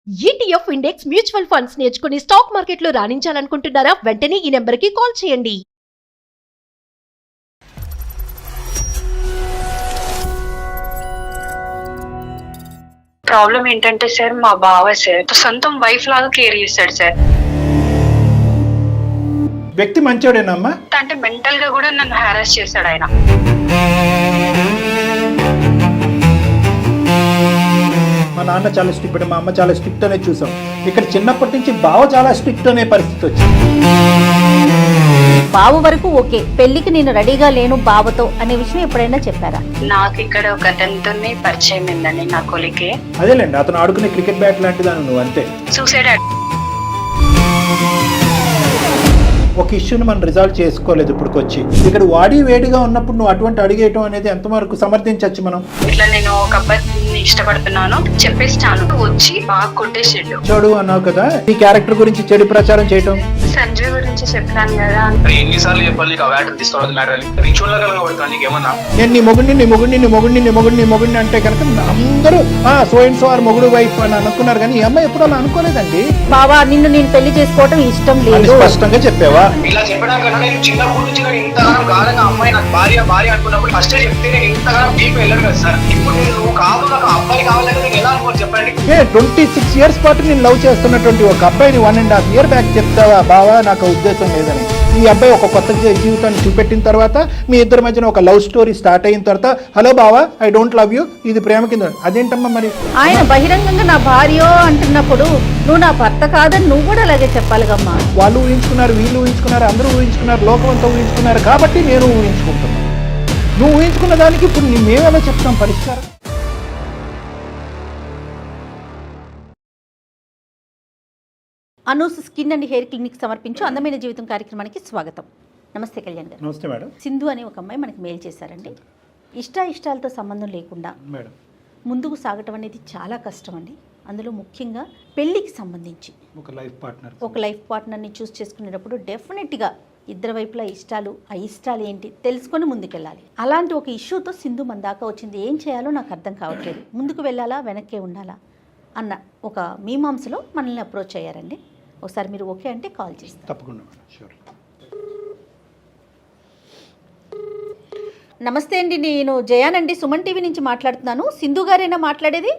ETF index mutual funds నేర్చుకుని stock మార్కెట్లో రాణించాలనుకుంటున్నారా? వెంటనే ఈ నెంబర్కి కాల్ చేయండి. ప్రాబ్లం ఏంటంటే సార్, మా బావ సార్ సొంతం వైఫ్ లాగా కేర్ చేస్తాడు సార్. వ్యక్తి మంచోడేనమ్మా? అంటే మెంటల్ గా కూడా నన్ను హారాస్ చేస్తాడు ఆయన. మా నాన్న చాలా స్ట్రిక్ట్, మా అమ్మ చాలా స్ట్రిక్ట్ అనే చూసాం. ఇక్కడ చిన్నప్పటి నుంచి బావ చాలా స్ట్రిక్ట్ అనే పరిస్థితి వచ్చింది. బావ వరకు ఓకే, పెళ్లికి నేను రెడీగా లేను బావతో అనే విషయం ఎప్పుడైనా చెప్పారా? నాకు ఇక్కడ ఒక అతనితోనే పరిచయం ఏందండి, నా కొలికే. అదేలేండి, అతను ఆడుకునే క్రికెట్ బ్యాట్ లాంటిదాను నువ్వు, అంతే. సూసైడ్ ఒక ఇష్యూని మనం రిజాల్వ్ చేసుకోలేదు ఇప్పటికొచ్చి. ఇక్కడ వాడి వేడిగా ఉన్నప్పుడు నువ్వు అటువంటి అడిగేయటం అనేది ఎంతవరకు సమర్థించవచ్చు మనం? ఇట్లా నేను ఒక అబ్బాయిని ఇష్టపడుతున్నాను చెప్పేస్తాను, వచ్చి బాగా కొట్టేసాడు. చెడు అన్నావు కదా, ఈ క్యారెక్టర్ గురించి చెడు ప్రచారం చేయటం. సంజయ్ గురించి చెప్పాను కదా. ఎన్నిసార్లు చెప్పాలి నీకు ఆ వ్యాటర్ తీసుకోవద్దు మ్యాటర్ అని? రిచువల్ గా కలగబడతాను నీకేమన్నా? నేను నీ మొగుడిని అంటే కనుక అందరూ సో అండ్ సో ఆర్ మొగుడు వైఫ్ అని అనుకున్నారు, కానీ ఈ అమ్మాయి ఎప్పుడు అలా అనుకోలేదండి. బావా, నిన్ను నేను పెళ్లి చేసుకోవటం ఇష్టం అని లేదు స్పష్టంగా చెప్పావా? ఇలా చెప్పడానికన్నా నేను చిన్నప్పటి నుంచి నాకు ఇంతగానం గాఢంగా అమ్మాయి నాకు భార్య అనుకున్నప్పుడు ఫస్ట్ చెప్తే నేను ఇంతగానం డీప్ వెళ్ళను కదా సార్. ఇప్పుడు నేను కాదు, నాకు అబ్బాయి కావాలని నేను ఎలా అనుకోని చెప్పండి? 26 years పాటు నేను లవ్ చేస్తున్నటువంటి ఒక అబ్బాయిని 1.5 years బ్యాక్ చెప్తావా బావా నాకు ఉద్దేశం లేదని? ఈ అబ్బాయి ఒక కొత్త జీవితాన్ని చూపెట్టిన తర్వాత మీ ఇద్దరి మధ్యన ఒక లవ్ స్టోరీ స్టార్ట్ అయిన తర్వాత హలో బావా ఐ డోంట్ లవ్ యూ, ఇది ప్రేమ కింద. అదేంటమ్మా మరి? ఆయన బహిరంగంగా నా భార్య అంటున్నప్పుడు నువ్వు నా భర్త కాదని నువ్వు కూడా అలాగే చెప్పాలిగమ్మా. వాళ్ళు ఊహించుకున్నారు, వీళ్ళు ఊహించుకున్నారు, అందరూ ఊహించుకున్నారు, లోకం అంతా ఊహించుకున్నారు, కాబట్టి నేను ఊహించుకుంటున్నాను. నువ్వు ఊహించుకున్న దానికి ఇప్పుడు మేమేమో చెప్తాం పరిష్కారం. Anu's skin and hair clinic సమర్పించు అందమైన జీవితం కార్యక్రమానికి స్వాగతం. నమస్తే కళ్యాణ్ గారు. నమస్తే మేడం. సింధు అనే ఒక అమ్మాయి మనకి మెయిల్ చేశారండి. ఇష్టాలతో సంబంధం లేకుండా మేడం ముందుకు సాగటం అనేది చాలా కష్టం అండి. అందులో ముఖ్యంగా పెళ్ళికి సంబంధించి ఒక లైఫ్ పార్ట్నర్ని చూస్ చేసుకునేటప్పుడు డెఫినెట్గా ఇద్దరు వైపులా ఇష్టాలు, ఆ ఇష్టాలు ఏంటి తెలుసుకొని ముందుకెళ్ళాలి. అలాంటి ఒక ఇష్యూతో సింధు మన దాకా వచ్చింది. ఏం చేయాలో నాకు అర్థం కావట్లేదు, ముందుకు వెళ్ళాలా వెనక్కే ఉండాలా అన్న ఒక మీమాంసలో మనల్ని అప్రోచ్ అయ్యారండి. ఒకసారి మీరు ఓకే అంటే కాల్ చేస్తాను. తప్పకుండా మేడం, షూర్. నమస్తే అండి, నేను జయానండి, సుమన్ టీవీ నుంచి మాట్లాడుతున్నాను. సింధు గారేనా మాట్లాడేది?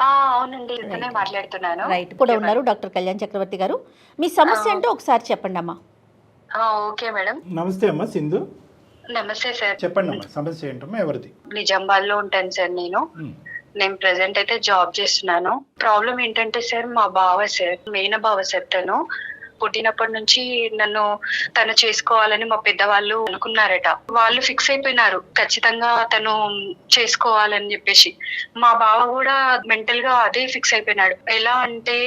అవునండి, ఇతనే మాట్లాడుతున్నాను. రైట్, కూడా ఉన్నారు డాక్టర్ కళ్యాణ్ చక్రవర్తి గారు. మీ సమస్య ఏంటో ఒకసారి చెప్పండి అమ్మా. Okay madam. నమస్తే అమ్మా సింధు. నమస్తే సార్. చెప్పండి అమ్మా, సమస్య ఏంటమ్మా, ఎవరిది? నిజామాబాద్ లో ఉంటాను సార్ నేను ప్రెసెంట్ అయితే జాబ్ చేస్తున్నాను. ప్రాబ్లం ఏంటంటే సార్, మా బావ సార్, మేన బావ సార్, తను పుట్టినప్పటి నుంచి నన్ను తను చేసుకోవాలని మా పెద్దవాళ్ళు అనుకున్నారట. వాళ్ళు ఫిక్స్ అయిపోయినారు ఖచ్చితంగా తను చేసుకోవాలని చెప్పేసి. మా బావ కూడా మెంటల్ గా అదే ఫిక్స్ అయిపోయినాడు. ఎలా అంటే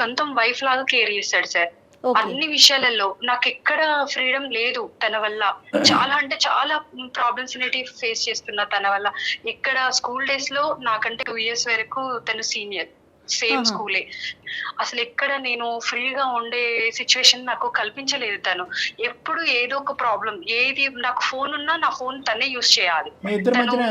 సొంతం వైఫ్ లాగా కేర్ చేస్తాడు సార్. అన్ని విషయాలలో నాకు ఎక్కడ ఫ్రీడమ్ లేదు తన వల్ల. చాలా అంటే చాలా ప్రాబ్లమ్స్ అనేటివి ఫేస్ చేస్తున్నా తన వల్ల. ఇక్కడ స్కూల్ డేస్ లో నాకంటే 2 years వరకు తను సీనియర్, సేమ్ స్కూలే. అసలు ఎక్కడ నేను ఫ్రీగా ఉండే సిచ్యువేషన్ నాకు కల్పించలేదు తను. ఎప్పుడు ఏదో ఒక ప్రాబ్లం, ఏది నాకు ఫోన్ ఉన్నా నా ఫోన్ తనే యూజ్ చేయాలి. మీ ఇద్దరి మధ్యన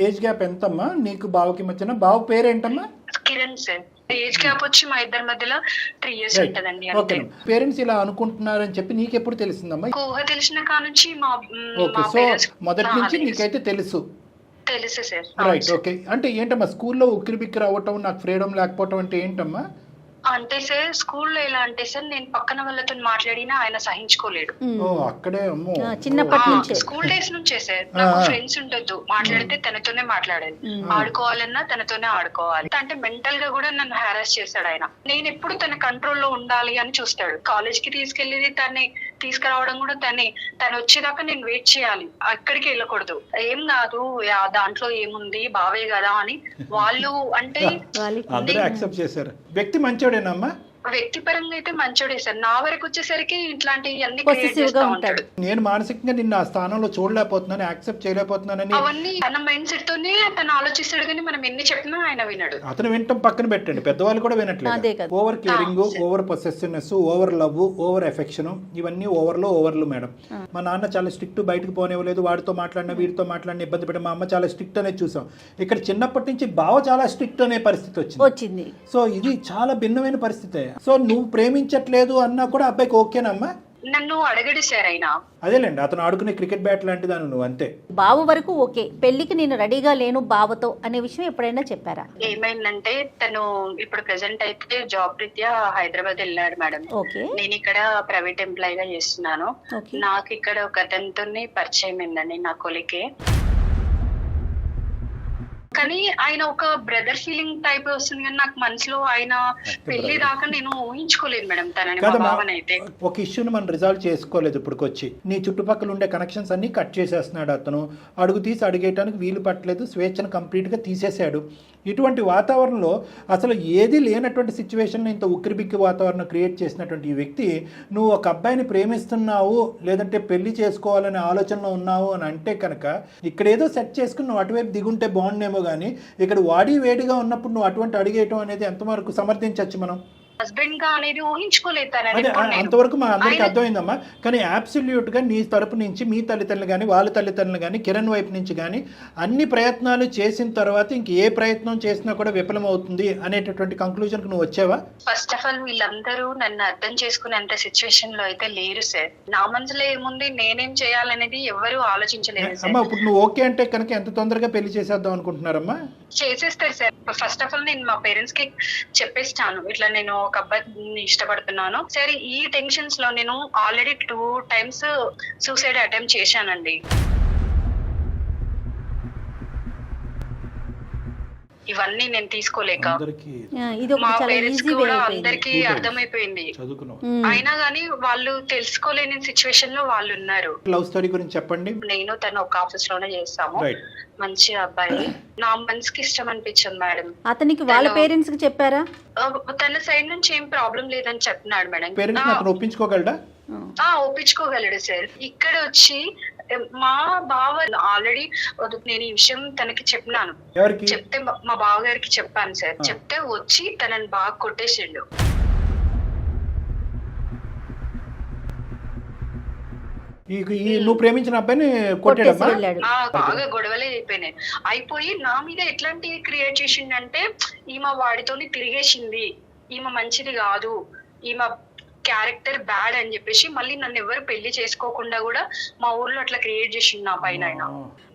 ఏజ్ గ్యాప్ ఎంతమ్మా నీకు బావకి మధ్యన? బావ పేరేంటమ్మా? కిరణ్ సార్. ఏజ్ గ్యాప్ వచ్చి మా ఇద్దరి మధ్యలో 3 years ఉంటదండి. ఓకే, పేరెంట్స్ ఇలా అనుకుంటున్నారని చెప్పి నీకు ఎప్పుడు తెలిసిందమ్మా? ఊహ తెలిసిన కా నుంచి ఓకే, సో మొదటి నుంచి నీకైతే తెలుసు. తెలుసు సార్. Right, okay. అంటే ఏంటమ్మా స్కూల్లో ఉక్కిరి బిక్కిరి అవ్వటం, నాకు ఫ్రీడమ్ లేకపోవటం అంటే ఏంటమ్మా? అంటే సార్ స్కూల్లో ఎలా అంటే సార్, నేను పక్కన వాళ్ళతో మాట్లాడినా ఆయన సహించుకోలేడు. అక్కడే చిన్నప్పటి నుంచి స్కూల్ డేస్ నుంచే సార్. నాకు ఫ్రెండ్స్ ఉండొద్దు, మాట్లాడితే తనతోనే మాట్లాడాలి, ఆడుకోవాలన్నా తనతోనే ఆడుకోవాలి. అంటే మెంటల్ గా కూడా నన్ను హారాస్ చేస్తాడు ఆయన. నేను ఎప్పుడు తన కంట్రోల్లో ఉండాలి అని చూస్తాడు. కాలేజ్ కి తీసుకెళ్లేది తనే, తీసుకురావడం కూడా తనే. తను వచ్చేదాకా నేను వెయిట్ చేయాలి, అక్కడికి వెళ్ళకూడదు. ఏం కాదు దాంట్లో ఏముంది, బావే కదా అని వాళ్ళు అంటే అందరూ యాక్సెప్ట్ చేశారు. వ్యక్తి మంచోడేనమ్మా? వ్యక్తిపరంగా అయితే మంచోడే సార్. నా వరకు వచ్చేసరికి ఇట్లాంటివి అన్ని క్రియేట్ Possessive గా చేస్తా ఉంటాడు. ఉంటాడు. నేను మానసికంగా నిన్ను ఆ స్థానంలో చూడలేకపోతున్నాను, యాక్సెప్ట్ చేయలేకపోతున్నానని అవన్నీ తన మైండ్ సెట్ తోనే తను ఆలోచిస్తాడు, కానీ మనం ఎన్ని చెప్పినా ఆయన వినడు. అతను వినటం పక్కన పెట్టండి, పెద్దవాళ్ళు కూడా అదే వినట్లేదు. కదా. Over caring, over possessiveness, over love, over affection, ఇవన్నీ ఓవర్లు మేడం. మా నాన్న చాలా స్ట్రిక్ట్, బయటకు పోనివ్వలేదు, వాడితో మాట్లాడినా వీడితో మాట్లాడిన ఇబ్బంది పెట్టి, మా అమ్మ చాలా స్ట్రిక్ట్ అనేది చూసాం. ఇక్కడ చిన్నప్పటి నుంచి బావ చాలా స్ట్రిక్ట్ అనే పరిస్థితి వచ్చింది. సో ఇది చాలా భిన్నమైన పరిస్థితి. సో నువ్వు ప్రేమించట్లేదు అన్నా కూడా అబ్బాయికి ఓకేనమ్మా? నన్ను అడగడు సార్ ఆయన. అదేలేండి, అతను ఆడుకునే క్రికెట్ బ్యాట్ లాంటిదాను నువ్వు, అంతే. బావ వరకు ఓకే, పెళ్లికి నేను రెడీగా లేను బావతో అనే విషయం ఎప్పుడైనా చెప్పారా? ఏమైందంటే తను ఇప్పుడు ప్రెసెంట్ అయితే జాబ్ రీత్యా హైదరాబాద్ వెళ్ళాడు మేడం. ఓకే. నేను ఇక్కడ ప్రైవేట్ ఎంప్లాయ్ గా చేస్తున్నాను. ఓకే. నాకు ఇక్కడ ఒక అతనితో పరిచయం ఏందండి, నా కొలికే. కానీ ఆయన ఒక బ్రదర్ ఫీలింగ్ టైప్ వస్తుంది, కానీ నాకు మనసులో ఆయన పెళ్లి దాకా నేను ఊహించుకోలేదు మేడం తనని, మా భావనైతే. ఒక ఇష్యూని మనం రిజాల్వ్ చేసుకోలేదు ఇప్పటికొచ్చి. నీ చుట్టుపక్కల ఉండే కనెక్షన్స్ అన్ని కట్ చేసేస్తున్నాడు అతను. అడుగు తీసి అడిగేయడానికి వీలు పట్టలేదు, స్వేచ్ఛను కంప్లీట్గా తీసేశాడు. ఇటువంటి వాతావరణంలో అసలు ఏది లేనటువంటి సిచ్యువేషన్లో ఇంత ఉక్కిరిబిక్కి వాతావరణం క్రియేట్ చేసినటువంటి ఈ వ్యక్తి, నువ్వు ఒక అబ్బాయిని ప్రేమిస్తున్నావు లేదంటే పెళ్లి చేసుకోవాలనే ఆలోచనలో ఉన్నావు అని అంటే కనుక ఇక్కడ ఏదో సెట్ చేసుకుని నువ్వు అటువైపు దిగుంటే బాగుండేమో, కానీ ఇక్కడ వాడి వేడిగా ఉన్నప్పుడు నువ్వు అటువంటి అడిగేయటం అనేది ఎంతవరకు సమర్థించవచ్చు మనం? హస్బెండ్ గా అనేది ఊహించుకోలేదు అదే అంతవరకు మా అందరికి అర్థమైందమ్మా. కానీ అబ్సల్యూట్ గా నీ తరపు నుంచి మీ తల్లిదండ్రులు కానీ వాళ్ళ తల్లిదండ్రులు కానీ కిరణ్ వైపు నుంచి కానీ అన్ని ప్రయత్నాలు చేసిన తర్వాత ఇంక ఏ ప్రయత్నం చేసినా కూడా విఫలమవుతుంది అనేటటువంటి కంక్లూజన్ కు నువ్వు వచ్చావా? ఫస్ట్ ఆఫ్ ఆల్ వీళ్ళందరూ నన్ను అర్థం చేసుకునేంత సిచ్యువేషన్ లో అయితే లేరు సార్. నా మనసులో ఏముంది, నేనేం చేయాలనేది ఎవరు ఆలోచించలేదు సార్. అమ్మా ఇప్పుడు నువ్వు ఓకే అంటే కనుక ఎంత తొందరగా పెళ్లి చేసేద్దాం అనుకుంటున్నారమ్మా? చేసేస్తారు సార్. ఫస్ట్ ఆఫ్ ఆల్ నేను మా పేరెంట్స్ కి చెప్పేస్తాను, ఇట్లా నేను ఒక అబ్బాయిని ఇష్టపడుతున్నాను. సరే ఈ టెన్షన్స్ లో నేను ఆల్రెడీ 2 times సూసైడ్ అటెంప్ట్ చేశానండి. ఇవన్నీ నేను తీసుకోలేక మా పేరెంట్స్ కూడా అందరికి అర్థమైపోయింది. అయినా గానీ వాళ్ళు తెలుసుకోలేని సిచ్యువేషన్ లో వాళ్ళు ఉన్నారు. లవ్ స్టోరీ గురించి చెప్పండి. నేను తను ఒక ఆఫీస్ లోనే చేస్తాము, మంచి అబ్బాయి. నా మనసుకి ఇష్టం అనిపించింది మేడం. అతనికి వాళ్ళ పేరెంట్స్ కి చెప్పారా? తన సైడ్ నుంచి ఏం ప్రాబ్లం లేదని చెప్పినాడు మేడం. పేరెంట్స్ ఒప్పించుకోగలడా? ఒప్పించుకోగలడు సార్. ఇక్కడ వచ్చి మా బావ ఆల్రెడీ నేను ఈ విషయం తనకి చెప్పినాను. చెప్తే మా బావ గారికి చెప్పాను సార్. చెప్తే వచ్చి తనని బాగా కొట్టేసిండు. నువ్వు ప్రేమించిన అబ్బాయిని కొట్టాడమ్మా? బాగా గొడవలే అయిపోయి నా మీద ఎట్లాంటి క్రియేట్ చేసిండంటే, ఈమె వాడితోని తిరిగేసింది, ఈమె మంచిది కాదు, ఈమె క్యారెక్టర్ బ్యాడ్ అని చెప్పేసి మళ్ళీ నన్ను ఎవరు పెళ్లి చేసుకోకుండా కూడా మా ఊర్లో అట్లా క్రియేట్ చేసిండు నా పైన ఆయన.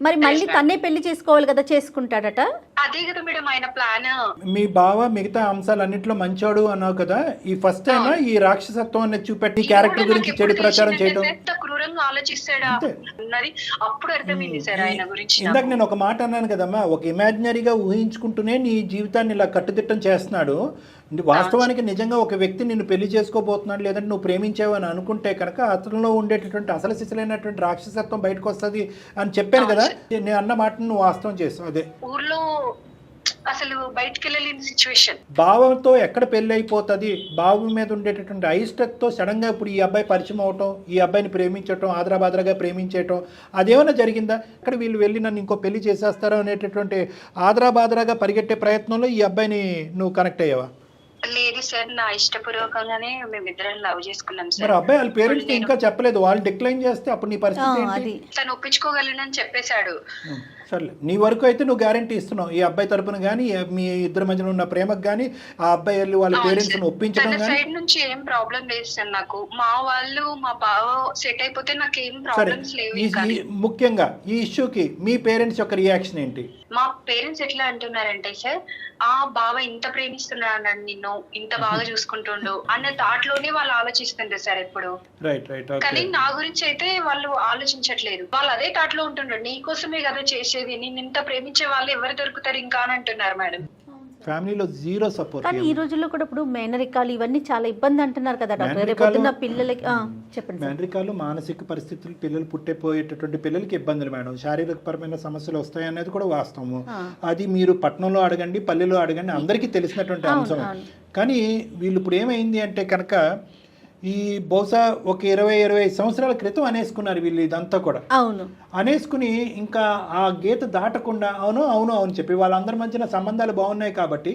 మరి మళ్ళీ తన్నే పెళ్లి చేసుకోవాలి కదా, చేసుకుంటాడట. అదే కదా మేడం ఆయన ప్లాన్. మీ బావ మిగతా అంశాలన్నింటిలో మంచోడు అన్నావు కదా, ఈ ఫస్ట్ టైం ఈ రాక్షసత్వం అనేది చూపెట్టి క్యారెక్టర్ గురించి చెడు ప్రచారం చేయడం, క్రూరంగా ఆలోచిస్తాడా అన్నది అప్పుడు అర్థమైంది సార్ ఆయన గురించి. ఇందాక నేను ఒక మాట అన్నాను కదమ్మా, ఒక ఇమాజినరీగా ఊహించుకుంటూనే నీ జీవితాన్ని ఇలా కట్టుదిట్టం చేస్తున్నాడు. వాస్తవానికి నిజంగా ఒక వ్యక్తి నిన్ను పెళ్లి చేసుకోబోతున్నాడు లేదంటే నువ్వు ప్రేమించావు అని అనుకుంటే కనుక అతనిలో ఉండేటటువంటి అసలు సిసలైనటువంటి రాక్షసత్వం బయటకు వస్తుంది అని చెప్పాను కదా. నేను అన్న మాటను నువ్వు వాస్తవం చేస్తావు. అదే ఊర్లో అసలు బయటకు వెళ్ళలేని సిచ్యువేషన్. భావంతో ఎక్కడ పెళ్లి అయిపోతుంది, భావం మీద ఉండేటటువంటి అయిష్టతో సడన్ గా ఇప్పుడు ఈ అబ్బాయి పరిచయం అవటం, ఈ అబ్బాయిని ప్రేమించటం, ఆదరాబాదరాగా ప్రేమించటం, అదేమైనా జరిగిందా? ఇక్కడ వీళ్ళు వెళ్ళి నన్ను ఇంకో పెళ్లి చేసేస్తారో అనేటటువంటి ఆదరాబాదరాగా పరిగెట్టే ప్రయత్నంలో ఈ అబ్బాయిని నువ్వు కనెక్ట్ అయ్యావా? లేదు సార్, నా ఇష్టపూర్వకంగానే మేమిద్దరం లవ్ చేసుకున్నాం సార్. మరి అబ్బాయి వాళ్ళ పేరెంట్స్ ఇంకా చెప్పలేదు, వాళ్ళు డిక్లైన్ చేస్తే అప్పుడు నీ పరిస్థితి ఏంటి? తను ఒప్పించుకోగలనని చెప్పేశాడు. సర్లే, నీ వరకు అయితే నువ్వు గ్యారంటీ ఇస్తున్నావు ఈ అబ్బాయి తరపున కానీ మీ ఇద్దరి మధ్యన ఉన్న ప్రేమకు కానీ ఆ అబ్బాయి వెళ్ళి వాళ్ళ పేరెంట్స్ ఒప్పించడం కానీ సైడ్ నుంచి ఏం ప్రాబ్లం లేదు సార్. నాకు మా వాళ్ళు మా బావ సెట్ అయిపోతే నాకు ఏం ప్రాబ్లమ్స్ లేవు. ముఖ్యంగా ఈ ఇష్యూకి మీ పేరెంట్స్ యొక్క రియాక్షన్ ఏంటి? మా పేరెంట్స్ ఎట్లా అంటున్నారంటే సార్, ఆ బావ ఇంత ప్రేమిస్తున్నాడు నిన్ను, ఇంత బాగా చూసుకుంటుండు అన్న థాట్ లోనే వాళ్ళు ఆలోచిస్తుంటారు సార్ ఎప్పుడు. కానీ నా గురించి అయితే వాళ్ళు ఆలోచించట్లేదు. వాళ్ళు అదే థాట్ లో ఉంటుండ్రు, నీ కోసమే కదా చేసేది, నేను ఇంత ప్రేమించే వాళ్ళు ఎవరు దొరుకుతారు ఇంకా అని అంటున్నారు మేడం. ఫ్యామిలీలో జీరో సపోర్ట్. కానీ ఈ రోజుల్లో కూడా ఇప్పుడు మేనరికాలు ఇవన్నీ చాలా ఇబ్బంది అంటున్నారు కదా డాక్టర్. రేపు మేనరికాలు- పొద్దున్న పిల్లలకి చెప్పండి సార్. మేనరికాలు మానసిక పరిస్థితులు పిల్లలు పుట్టిపోయేటటువంటి పిల్లలకి ఇబ్బందులు మేడం, శారీరకపరమైన సమస్యలు వస్తాయి అనేది కూడా వాస్తవము. అది మీరు పట్టణంలో అడగండి, పల్లెలో అడగండి, అందరికీ తెలిసినటువంటి అంశం. కానీ వీళ్ళు ఇప్పుడు ఏమైంది అంటే కనుక ఈ బహుశా ఒక 20-25 సంవత్సరాల క్రితం అనేసుకున్నారు వీళ్ళు ఇదంతా కూడా. అవును, అనేసుకుని ఇంకా ఆ గీత దాటకుండా అవును అవును అవును చెప్పి వాళ్ళందరి మధ్యన సంబంధాలు బాగున్నాయి కాబట్టి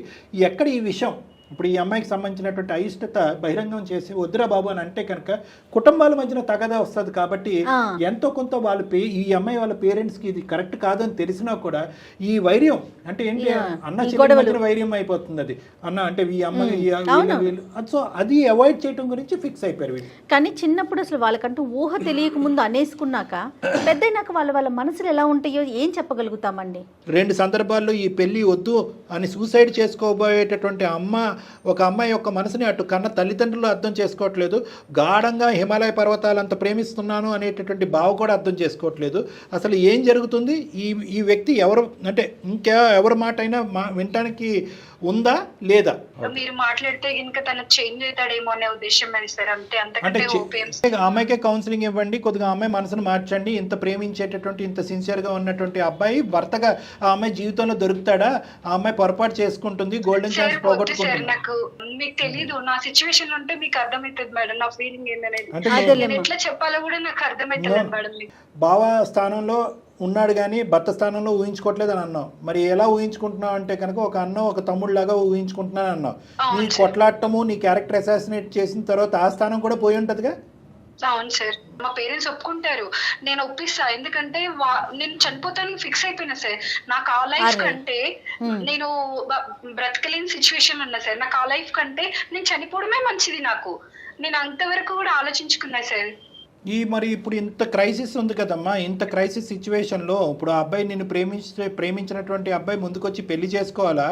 ఎక్కడ ఈ విషయం ఇప్పుడు ఈ అమ్మాయికి సంబంధించినటువంటి అయిష్టత బహిరంగం చేసి వద్దురా బాబు అని అంటే కనుక కుటుంబాల మధ్యన తగదా వస్తుంది కాబట్టి ఎంతో కొంత వాళ్ళ ఈ అమ్మాయి వాళ్ళ పేరెంట్స్కి ఇది కరెక్ట్ కాదని తెలిసినా కూడా ఈ వైర్యం అంటే ఏంటి అన్న చెల్లి మధ్యన వైర్యం అయిపోతుంది. అది అన్న అంటే ఈ అమ్మాయి సో అది అవాయిడ్ చేయడం గురించి ఫిక్స్ అయిపోయారు వీళ్ళు. కానీ చిన్నప్పుడు అసలు వాళ్ళకంటూ ఊహ తెలియక ముందు అనేసుకున్నాక పెద్దయినాక వాళ్ళ మనసులు ఎలా ఉంటాయో ఏం చెప్పగలుగుతామండి. 2 సందర్భాల్లో ఈ పెళ్లి వద్దు అని సూసైడ్ చేసుకోబోయేటటువంటి ఒక అమ్మాయి యొక్క మనసుని అటు కన్న తల్లిదండ్రులు అర్థం చేసుకోవట్లేదు, గాఢంగా హిమాలయ పర్వతాలంత ప్రేమిస్తున్నాను అనేటటువంటి భావ కూడా అర్థం చేసుకోవట్లేదు. అసలు ఏం జరుగుతుంది, ఈ వ్యక్తి ఎవరు అంటే ఇంకా ఎవరి మాట అయినా వినటానికి ఉందా లేదా? మీరు మాట్లాడితే ఇంకా తను చేంజ్ అవుతాడేమో అనే ఉద్దేశం సార్. అంటే అమ్మాయికే కౌన్సిలింగ్ ఇవ్వండి, కొద్దిగా అమ్మాయి మనసును మార్చండి. ఇంత ప్రేమించేటటువంటి ఇంత సిన్సియర్గా ఉన్నటువంటి అబ్బాయి భర్తగా ఆ అమ్మాయి జీవితంలో దొరుకుతాడా? ఆ అమ్మాయి పొరపాటు చేసుకుంటుంది, గోల్డెన్ ఛాన్స్ పోగొట్టుకుంటుంది. నాకు మీకు తెలీదు, నా సిచ్యువేషన్ ఉంటే మీకు అర్థమవుతుంది మేడం నా ఫీలింగ్ ఏందనేది. ఎట్లా చెప్పాలో కూడా నాకు అర్థమవుతుంది మేడం. బావ స్థానంలో ఉన్నాడు కానీ భర్త స్థానంలో ఊహించుకోవట్లేదు అని అన్నావు. మరి ఎలా ఊహించుకుంటున్నావు అంటే కనుక ఒక అన్న ఒక తమ్ముళ్ళలాగా ఊహించుకుంటున్నాను అన్నావు. నీ కొట్లాడటము నీ క్యారెక్టర్ అసాసినేట్ చేసిన తర్వాత ఆ స్థానం కూడా పోయి ఉంటదిగా. అవును సార్, మా పేరెంట్స్ ఒప్పుకుంటారు, నేను ఒప్పిస్తా. ఎందుకంటే నేను చనిపోతానికి ఫిక్స్ అయిపోయినా సార్. నాకు ఆ లైఫ్ కంటే నేను బ్రతకలేని సిచ్యువేషన్ ఉన్నా సార్. నాకు ఆ లైఫ్ కంటే నేను చనిపోవడమే మంచిది. నేను అంతవరకు కూడా ఆలోచించుకున్నా సార్. మరి ఇప్పుడు ఇంత క్రైసిస్ ఉంది కదమ్మా, ఇంత క్రైసిస్ సిచ్యువేషన్లో ఇప్పుడు ఆ అబ్బాయి నిన్ను ప్రేమించినటువంటి అబ్బాయి ముందుకొచ్చి పెళ్లి చేసుకోవాలా,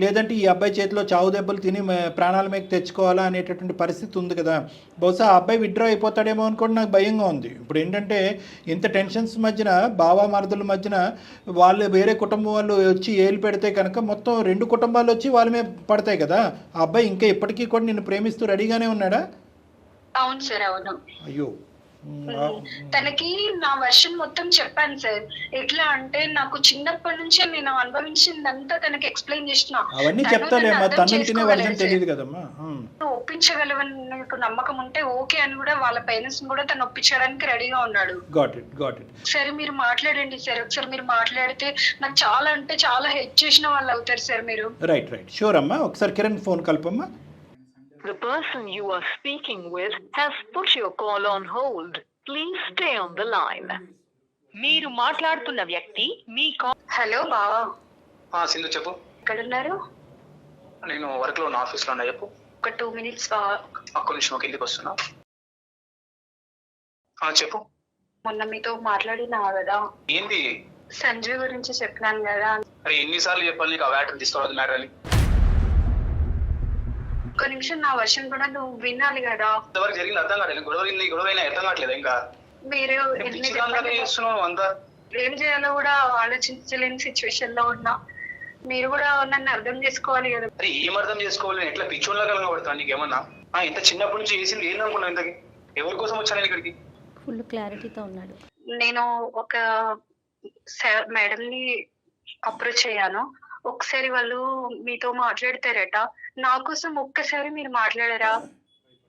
లేదంటే ఈ అబ్బాయి చేతిలో చావు దెబ్బలు తిని ప్రాణాల మీద తెచ్చుకోవాలా అనేటటువంటి పరిస్థితి ఉంది కదా. బహుశా ఆ అబ్బాయి విత్డ్రా అయిపోతాడేమో అని కూడా నాకు భయంగా ఉంది. ఇప్పుడు ఏంటంటే ఇంత టెన్షన్స్ మధ్యన బావా మరదల మధ్యన వాళ్ళు వేరే కుటుంబం వాళ్ళు వచ్చి ఏలు పెడితే కనుక మొత్తం 2 కుటుంబాలు వచ్చి వాళ్ళ మీద పడతాయి కదా. ఆ అబ్బాయి ఇంకా ఇప్పటికీ కూడా నిన్ను ప్రేమిస్తూ రెడీగానే ఉన్నాడా? అవును సార్, అవును. అయ్యో, తనకి నా వర్షన్ మొత్తం చెప్పాను సార్. ఎట్లా అంటే నాకు చిన్నప్పటి నుంచి నేను అనుభవించిందంతా తనకి ఎక్స్ప్లెయిన్ చేసిన. ఒప్పించగలవని నాకు నమ్మకం ఉంటే ఓకే అని కూడా వాళ్ళ పేరెంట్స్ కూడా తను ఒప్పించడానికి రెడీగా ఉన్నాడు. సరే మీరు మాట్లాడండి సార్, ఒకసారి మీరు మాట్లాడితే నాకు చాలా అంటే చాలా హెల్ప్ చేసిన వాళ్ళు అవుతారు సార్ మీరు. రైట్ షూర్ అమ్మా. ఒకసారి కిరణ్ ఫోన్ కల్పమ్మా. The person you are speaking with has put your call on hold. Please stay on the line. మీరు మాట్లాడుతున్న వ్యక్తి మీ కాల్. హలో బావా. సింధు చెప్పు. ఎక్కడున్నారు? నేను వర్క్ లో ఉన్న ఆఫీస్ లో ఉన్నా. చెప్పు. ఒక 2 minutes బావా. ఒక్క నిమిషం, ఒక ఇంటికి వస్తున్నా. చెప్పు. మొన్న మీతో మాట్లాడినా కదా. ఏంది? సంజయ్ గురించి చెప్పినాను కదా. అరే ఎన్నిసార్లు చెప్పాలి నీకు ఆ వ్యాటర్ తీసుకోవద్దు మ్యాటర్ అని. ఒక నిమిషం నా వర్షన్ కూడా నువ్వు వినాలి కదా. ఇంతవరకు జరిగింది అర్థం కాలేదు. గొడవ అయినా అర్థం కావట్లేదు. ఇంకా మీరు ఏం చేయాలో కూడా ఆలోచించలేని సిచ్యువేషన్ లో ఉన్నా. మీరు కూడా నన్ను అర్థం చేసుకోవాలి కదా. అరే ఏం అర్థం చేసుకోవాలి? ఎట్లా పిచ్చోళ్ళ కలగా పడతాను నీకేమన్నా? ఇంత చిన్నప్పటి నుంచి చేసింది ఏందనుకున్నావు? ఇంతకి ఎవరి కోసం వచ్చాను ఇక్కడికి? ఫుల్ క్లారిటీతో ఉన్నాడు. నేను ఒక మేడం ని అప్రోచ్ అయ్యాను. ఒకసారి వాళ్ళు మీతో మాట్లాడతారట. నా కోసం ఒక్కసారి మీరు మాట్లాడరా?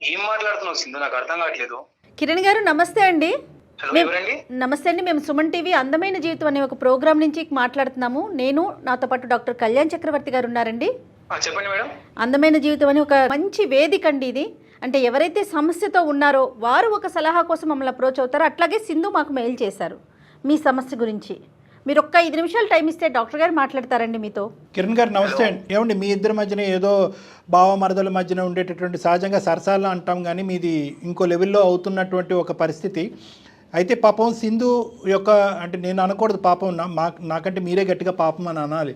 ఏం మాట్లాడుతున్నావు సింధు? నాకు అర్థం కావట్లేదు. కిరణ్ గారు నమస్తే అండి. నమస్తే అండి, మేము సుమన్ టీవీ అందమైన జీవితం అనే ఒక ప్రోగ్రామ్ నుంచి మాట్లాడుతున్నాము. నేను నాతో పాటు డాక్టర్ కళ్యాణ్ చక్రవర్తి గారు ఉన్నారండి. చెప్పండి మేడం. అందమైన జీవితం అని ఒక మంచి వేదిక అండి ఇది. అంటే ఎవరైతే సమస్యతో ఉన్నారో వారు ఒక సలహా కోసం మమ్మల్ని అప్రోచ్ అవుతారో. అట్లాగే సింధు మాకు మెయిల్ చేశారు మీ సమస్య గురించి. మీరు ఒక్క 5 నిమిషాలు టైం ఇస్తే డాక్టర్ గారు మాట్లాడతారండి మీతో. కిరణ్ గారు నమస్తే అండి. ఏమండి మీ ఇద్దరి మధ్యన ఏదో బావ మరదల మధ్యన ఉండేటటువంటి సహజంగా సరసాలు అంటాం కానీ మీది ఇంకో లెవెల్లో అవుతున్నటువంటి ఒక పరిస్థితి. అయితే పాపం సింధు యొక్క అంటే నేను అనకూడదు పాపం, నాకంటే మీరే గట్టిగా పాపం అని అనాలి.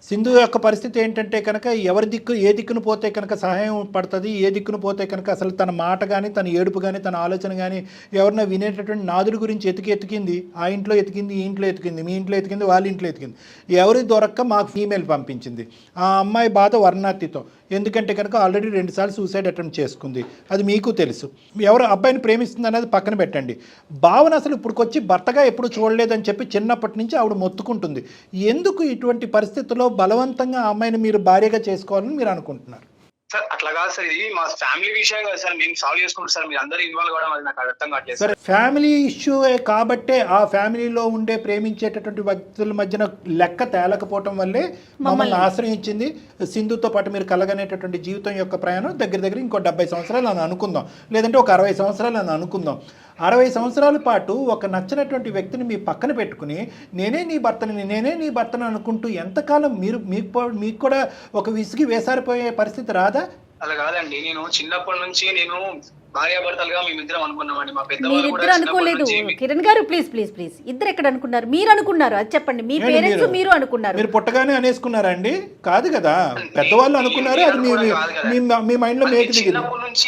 సింధు యొక్క పరిస్థితి ఏంటంటే కనుక ఎవరి దిక్కు ఏ దిక్కును పోతే కనుక సహాయం పడుతుంది, ఏ దిక్కును పోతే కనుక అసలు తన మాట కానీ తన ఏడుపు కానీ తన ఆలోచన కానీ ఎవరన్నా వినేటటువంటి నాదుడి గురించి ఎతికింది. ఆ ఇంట్లో ఎతికింది, ఈ ఇంట్లో ఎతికింది, మీ ఇంట్లో ఎతికింది, వాళ్ళ ఇంట్లో ఎతికింది. ఎవరి దొరక్క మాకు ఫీమేల్ పంపించింది. ఆ అమ్మాయి బాధ వర్ణాతితో. ఎందుకంటే కనుక ఆల్రెడీ 2 సార్లు సూసైడ్ అటెంప్ట్ చేసుకుంది. అది మీకు తెలుసు. ఎవరు అబ్బాయిని ప్రేమిస్తుంది అనేది పక్కన పెట్టండి. భావన అసలు ఇప్పుడుకొచ్చి భర్తగా ఎప్పుడు చూడలేదని చెప్పి చిన్నప్పటి నుంచి ఆవిడ మొత్తుకుంటుంది. ఎందుకు ఇటువంటి పరిస్థితుల్లో బలవంతంగా ఆ అమ్మాయిని మీరు భార్యగా చేసుకోవాలని మీరు అనుకుంటున్నారు? సార్ అట్లా కాదు సార్, ఇది మా ఫ్యామిలీ విషయం కదా సార్, మేము సాల్వ్ చేసుకుంటాం సార్. మీరు అందరూ ఇన్వాల్వ్ కావడం అది నాకు అర్థం కావట్లేదు సరే, ఫ్యామిలీ ఇష్యూయే కాబట్టే ఆ ఫ్యామిలీలో ఉండే ప్రేమించేటటువంటి వ్యక్తుల మధ్యన లెక్క తేలకపోవటం వల్లే మమ్మల్ని ఆశ్రయించింది. సింధుతో పాటు మీరు కలగనేటటువంటి జీవితం యొక్క ప్రయాణం దగ్గర ఇంకో 70 సంవత్సరాలు అని అనుకుందాం, లేదంటే ఒక 60 సంవత్సరాలు అని అనుకుందాం. 60 సంవత్సరాల పాటు ఒక నచ్చినటువంటి వ్యక్తిని మీ పక్కన పెట్టుకుని నేనే నీ భర్తను అనుకుంటూ ఎంతకాలం మీకు కూడా ఒక విసిగి వేసారిపోయే పరిస్థితి రాదా? అలా కాదండి, నేను చిన్నప్పటి నుంచి నేను భార్యాభర్తలుగా మేమిద్దరం అనుకున్నామండి. మా మీరిద్దరు అనుకోలేదు కిరణ్ గారు. ప్లీజ్ ఇద్దరు ఎక్కడ అనుకున్నారు? మీరు అనుకున్నారు, అది చెప్పండి. మీ పేరెంట్స్ మీరు అనుకున్నారు? మీరు పుట్టగానే అనేసుకున్నారా అండి? కాదు కదా, పెద్దవాళ్ళు అనుకున్నారు. అది మీ మైండ్ లో మేకి దిగింది. చిన్నప్పటి నుంచి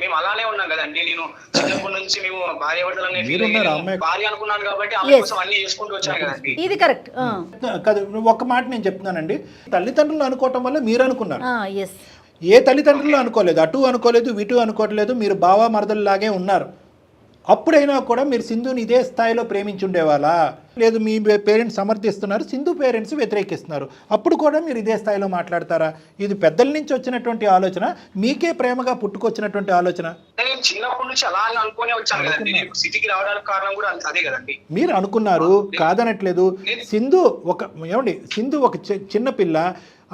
మేము అలానే ఉన్నాం కదండి. నేను చిన్నప్పటి నుంచి మేము భార్యాభర్తలు భార్య అనుకున్నాను కాబట్టి ఆమె కోసం అన్ని చేసుకుంటూ వచ్చాను కదండి. ఇది కరెక్ట్ కాదు, ఒక్క మాట నేను చెప్తున్నానండి. తల్లిదండ్రులు అనుకోవటం వల్ల మీరు అనుకున్నారు. ఏ తల్లిదండ్రులు అనుకోలేదు, అటు అనుకోలేదు, ఇటు అనుకోవట్లేదు. మీరు బావ మరదల్లాగే ఉన్నారు. అప్పుడైనా కూడా మీరు సింధుని ఇదే స్థాయిలో ప్రేమించుండేవాళ్ళా? లేదు, మీ పేరెంట్స్ సమర్థిస్తున్నారు, సింధు పేరెంట్స్ వ్యతిరేకిస్తున్నారు, అప్పుడు కూడా మీరు ఇదే స్థాయిలో మాట్లాడతారా? ఇది పెద్దల నుంచి వచ్చినటువంటి ఆలోచన, మీకే ప్రేమగా పుట్టుకొచ్చినటువంటి ఆలోచన? నేను చిన్నప్పటి నుంచి అలా అనుకునే వచ్చాను కదండి. సిటీకి రావడానికి కారణం కూడా అదే కదండి. మీరు అనుకున్నారు, కాదనట్లేదు. సింధు ఒక చిన్న పిల్ల.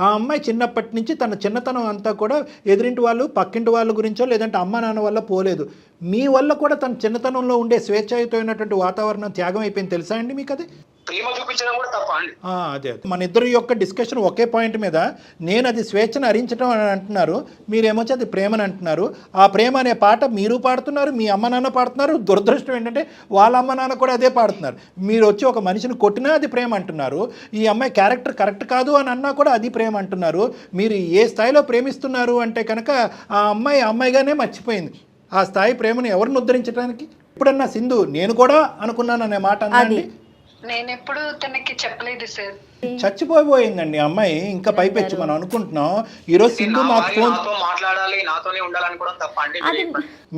ఆ అమ్మాయి చిన్నప్పటి నుంచి తన చిన్నతనం అంతా కూడా ఎదురింటి వాళ్ళు, పక్కింటి వాళ్ళ గురించో లేదంటే అమ్మ నాన్న వల్ల పోలేదు. మీ వల్ల కూడా తన చిన్నతనంలో ఉండే స్వేచ్ఛయుతమైనటువంటి వాతావరణం త్యాగం అయిపోయింది. తెలుసా అండి మీకు అది? ప్రేమ చూపించడం కూడా తప్ప అండి. అదే మన ఇద్దరి యొక్క డిస్కషన్ ఒకే పాయింట్ మీద. నేను అది స్వేచ్ఛను హరించడం అని అంటున్నారు, మీరేమొచ్చి అది ప్రేమని అంటున్నారు. ఆ ప్రేమ అనే పాట మీరు పాడుతున్నారు, మీ అమ్మ నాన్న పాడుతున్నారు. దురదృష్టం ఏంటంటే వాళ్ళ అమ్మ నాన్న కూడా అదే పాడుతున్నారు. మీరు వచ్చి ఒక మనిషిని కొట్టినా అది ప్రేమ అంటున్నారు. ఈ అమ్మాయి క్యారెక్టర్ కరెక్ట్ కాదు అని అన్నా కూడా అది ప్రేమ అంటున్నారు. మీరు ఏ స్థాయిలో ప్రేమిస్తున్నారు అంటే కనుక ఆ అమ్మాయిగానే మర్చిపోయింది. ఆ స్థాయి ప్రేమను ఎవరిని ఉద్ధరించడానికి? ఇప్పుడన్నా సింధు నేను కూడా అనుకున్నాను అనే మాట అన్నాండి. నేను ఎప్పుడు తనకి చెప్పలేదు సార్. చచ్చిపోయిందండి అమ్మాయి. ఇంకా పైపెచ్చు మనం అనుకుంటున్నాం. ఈరోజు సింధు మాకు ఫోన్ మాట్లాడాలి, నాతోనే ఉండాలనుకోవడం తప్ప అండి.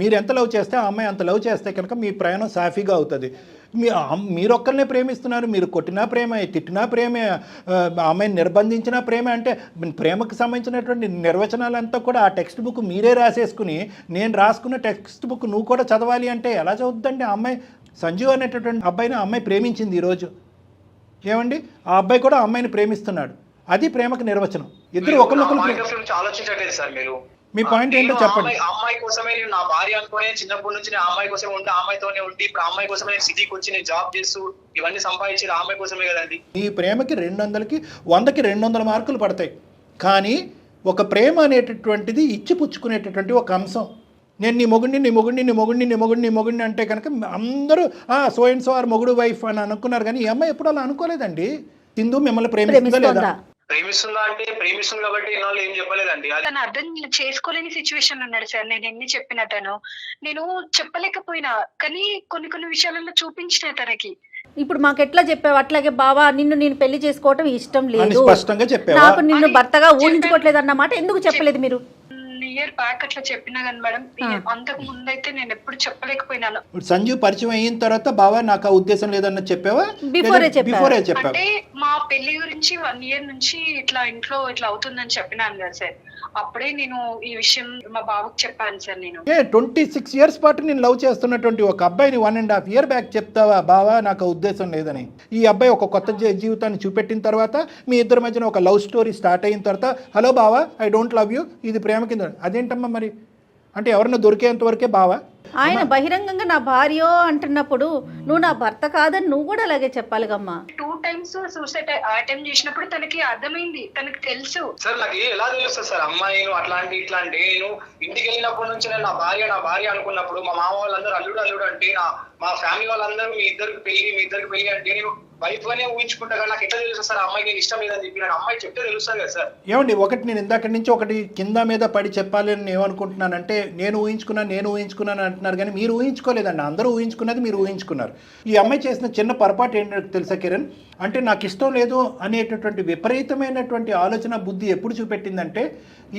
మీరు ఎంత లవ్ చేస్తే ఆ అమ్మాయి అంత లవ్ చేస్తే కనుక మీ ప్రయాణం సాఫీగా అవుతుంది. మీరు ఒక్కరినే ప్రేమిస్తున్నారు. మీరు కొట్టినా ప్రేమ, తిట్టినా ప్రేమే, అమ్మాయిని నిర్బంధించినా ప్రేమ. అంటే ప్రేమకు సంబంధించినటువంటి నిర్వచనాలంతా కూడా ఆ టెక్స్ట్ బుక్ మీరే రాసేసుకుని, నేను రాసుకున్న టెక్స్ట్ బుక్ నువ్వు కూడా చదవాలి అంటే ఎలా చదువుతుందండి? ఆ అమ్మాయి సంజీవ్ అనేటటువంటి అబ్బాయిని ఆ అమ్మాయి ప్రేమించింది ఈరోజు. ఏమండి, ఆ అబ్బాయి కూడా ఆ అమ్మాయిని ప్రేమిస్తున్నాడు. అది ప్రేమకు నిర్వచనం. ఇద్దరు ఒకరినొకరు ఆలోచించట్లేదు సార్ మీరు. మీ పాయింట్ ఏంటో చెప్పండి. అమ్మాయి కోసమే నేను నా భార్య అనుకునే చిన్నప్పటి నుంచి నేను అమ్మాయి కోసమే ఉంటే అమ్మాయితోనే ఉండి ఇప్పుడు అమ్మాయి కోసమే నేను సిటీకి వచ్చి నేను జాబ్ చేస్తూ ఇవన్నీ సంపాదించి అమ్మాయి కోసమే కదండి. ఈ ప్రేమకి 200కి 100కి 200 మార్కులు పడతాయి. కానీ ఒక ప్రేమ అనేటటువంటిది ఇచ్చి పుచ్చుకునేటటువంటి ఒక అంశం. నేను నీ మొగుడిని అంటే కనుక అందరూ సో అండ్ సో ఆర్ మొగుడు వైఫ్ అని అనుకున్నారు. కానీ ఈ అమ్మాయి ఎప్పుడు అలా అనుకోలేదండి. సింధు మిమ్మల్ని ప్రేమిస్తుందా లేదా? ప్రేమిస్తుందా అంటే ప్రేమిస్తుంది కాబట్టి ఎన్నాళ్ళు ఏం చెప్పలేదండి. తను అర్థం చేసుకోలేని సిచ్యువేషన్ ఉన్నాడు సార్. నేను ఎన్ని చెప్పిన నేను చెప్పలేకపోయినా, కానీ కొన్ని విషయాలలో చూపించిన తనకి. ఇప్పుడు మాకు ఎట్లా చెప్పావు? అట్లాగే బావా నిన్ను నేను పెళ్లి చేసుకోవటం ఇష్టం లేదు, స్పష్టంగా చెప్పావా? నాకు నిన్ను భర్తగా ఊహించుకోవట్లేదు అన్నమాట ఎందుకు చెప్పలేదు మీరు? ఇయర్ బ్యాక్ అట్లా చెప్పినా కానీ మేడం, అంతకు ముందు అయితే నేను ఎప్పుడు చెప్పలేకపోయినాను. సంజీవ్ పరిచయం అయిన తర్వాత బావా నాకు ఆ ఉద్దేశం లేదన్న చెప్పావా? బిఫోరే చెప్పావా? అంటే మా పెళ్లి గురించి 1 ఇయర్ నుంచి ఇట్లా ఇంట్లో ఇట్లా అవుతుందని చెప్పినాను కదా సార్. అప్పుడే నేను ఈ విషయం మా బావకు చెప్పాను సార్. నేను 26 years పాటు నేను లవ్ చేస్తున్నటువంటి ఒక అబ్బాయిని 1.5 year బ్యాక్ చెప్తావా బావా నాకు ఉద్దేశం లేదని? ఈ అబ్బాయి ఒక కొత్త జీవితాన్ని చూపెట్టిన తర్వాత మీ ఇద్దరి మధ్యన ఒక లవ్ స్టోరీ స్టార్ట్ అయిన తర్వాత హలో బావా ఐ డోంట్ లవ్ యూ, ఇది ప్రేమ కింద. అదేంటమ్మా మరి? అంటే ఎవరన్నా దొరికేంత వరకే బావా? ఆయన బహిరంగంగా నా భార్య అంటున్నప్పుడు నువ్వు నా భర్త కాదని నువ్వు కూడా అలాగే చెప్పాలిగమ్మా. 2 times సూసైడ్ అటెంప్ట్ చేసినప్పుడు తనకి అర్థమైంది, తనకి తెలుసు. సార్ నాకు ఎలా తెలుస్తుంది సార్ అమ్మాయి అట్లాంటి ఇట్లాంటి? నేను ఇంటికి వెళ్ళినప్పటి నుంచి నేను నా భార్య అనుకున్నప్పుడు మా మామ వాళ్ళందరూ అల్లుడు అంటే మా ఫ్యామిలీ వాళ్ళందరూ మీ ఇద్దరికి పెళ్లి అంటే నేను వైఫ్ గానే ఊహించుకుంటా కానీ నాకు ఎట్లా తెలుసు సార్ అమ్మాయికి నేను ఇష్టం లేదని చెప్పి నాకు అమ్మాయి చెప్తే తెలుస్తుంది కదా సార్. ఏమండి, ఒకటి నేను ఇందాక నుంచి ఒకటి కింద మీద పడి చెప్పాలని నేను ఏమనుకుంటున్నానంటే, నేను ఊహించుకున్నాను అంటున్నారు కానీ మీరు ఊహించుకోలేదండి. అందరూ ఊహించుకున్నది మీరు ఊహించుకున్నారు. ఈ అమ్మాయి చేసిన చిన్న పొరపాటు ఏంటో తెలుసా కిరణ్? అంటే నాకు ఇష్టం లేదు అనేటటువంటి విపరీతమైనటువంటి ఆలోచన బుద్ధి ఎప్పుడు చూపెట్టిందంటే,